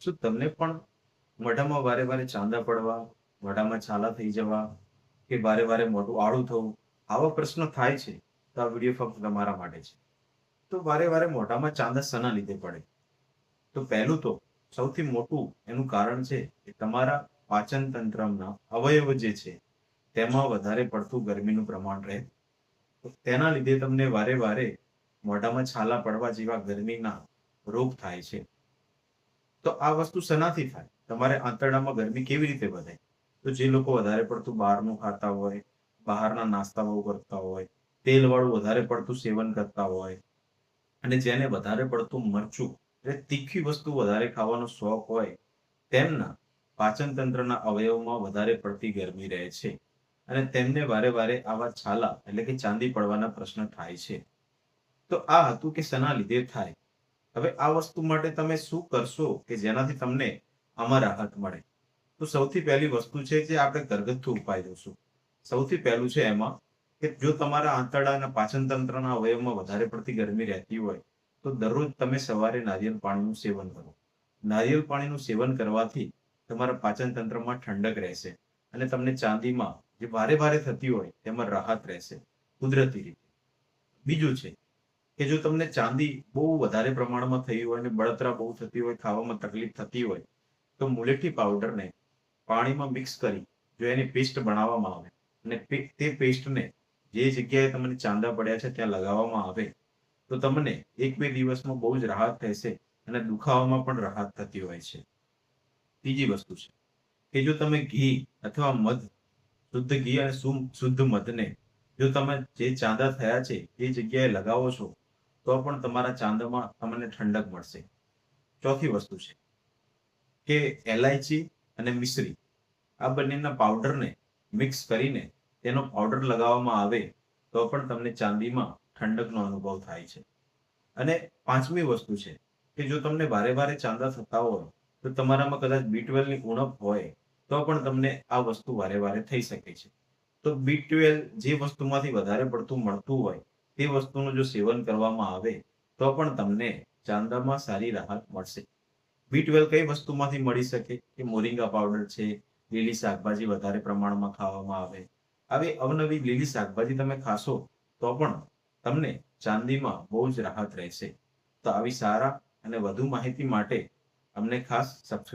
શું તમને પણ મોઢામાં વારે વારે ચાંદા પડવા, મોઢામાં છાલા થઈ જવા કે વારે વારે મોઢું આડું થવું આવા પ્રશ્નો થાય છે? તો આ વિડીયો ફક્ત તમારા માટે છે. તો વારે વારે મોઢામાં ચાંદા શેના લીધે પડે? તો પહેલું તો સૌથી મોટું એનું કારણ છે કે તમારા પાચન તંત્રના અવયવ જે છે તેમાં વધારે પડતું ગરમીનું પ્રમાણ રહે. તો તેના લીધે તમને વારે વારે મોઢામાં છાલા પડવા જેવા ગરમીના રોગ થાય છે. તો આ વસ્તુ શેનાથી થાય? તમારે આંતરડામાં ગરમી કેવી રીતે વધે? તો જે લોકો વધારે પડતું બહારનું ખાતા હોય, બહારના નાસ્તા બહુ કરતા હોય, તેલ વાળું વધારે પડતું સેવન કરતા હોય, અને જેને વધારે પડતું મરચું એટલે તીખી વસ્તુ વધારે ખાવાનો શોખ હોય, તેમના પાચન તંત્રના અવયવમાં વધારે પડતી ગરમી રહે છે અને તેમને વારે વારે આવા છાલા એટલે કે ચાંદી પડવાના પ્રશ્ન થાય છે. તો આ હતું કે શેના લીધે થાય. હવે આ વસ્તુ માટે તમે શું કરશો કે જેનાથી તમને આમાં રાહત મળે? તો સૌથી પહેલી વસ્તુ છે જે આપણે ઘરગથ્થુ ઉપાય જોશું. સૌથી પહેલું છે એમાં કે જો તમારા આંતરડાના પાચન તંત્રના અવયવમાં વધારે પડતી ગરમી રહેતી હોય તો દરરોજ તમે સવારે નારિયેળ પાણીનું સેવન કરો. નારિયેળ પાણીનું સેવન કરવાથી તમારા પાચન તંત્રમાં ઠંડક રહેશે અને તમને ચાંદીમાં જે ભારે ભારે થતી હોય તેમાં રાહત રહેશે કુદરતી રીતે. બીજું છે કે જો તમને ચાંદી બહુ વધારે પ્રમાણમાં થઈ હોય અને બળતરા બહુ થતી હોય, ખાવામાં તકલીફ થતી હોય, તો મુલેઠી પાવડરને પાણીમાં મિક્સ કરી જો એની પેસ્ટ બનાવવામાં આવે અને તે પેસ્ટને જે જગ્યાએ તમને ચાંદા પડ્યા છે ત્યાં લગાવવામાં આવે તો તમને 1-2 દિવસમાં બહુ જ રાહત થશે અને દુખાવામાં પણ રાહત થતી હોય છે. ત્રીજી વસ્તુ છે કે જો તમે ઘી અથવા મધ, શુદ્ધ ઘી અને શુદ્ધ મધને જો તમે જે ચાંદા થયા છે એ જગ્યાએ લગાવો છો તો પણ તમારા ચાંદામાં તમને ઠંડક મળશે. ચોથી વસ્તુ છે કે એલાયચી અને મિશ્રી આ બંનેના પાવડરને મિક્સ કરીને તેનો પાવડર લગાવવામાં આવે તો પણ તમને ચાંદીમાં ઠંડકનો અનુભવ થાય છે. અને પાંચમી વસ્તુ છે કે જો તમને વારે વારે ચાંદા થતા હોય તો તમારામાં કદાચ B12 ની ઉણપ હોય તો પણ તમને આ વસ્તુ વારે વારે થઈ શકે છે. તો B12 જે વસ્તુમાંથી વધારે પડતું મળતું હોય તે વસ્તુનું જો સેવન કરવામાં આવે તો પણ તમને ચાંદામાં સારી રાહત મળશે. B12 કઈ વસ્તુમાંથી મળી શકે? કે મોરિંગા પાવડર છે, લીલી શાકભાજી વધારે પ્રમાણમાં ખાવામાં આવે. આવી અવનવી લીલી શાકભાજી તમે ખાશો તો પણ તમને ચાંદીમાં બહુ જ રાહત રહેશે. તો આવી સારા અને વધુ માહિતી માટે અમને ખાસ સબસ્ક્રાઇબ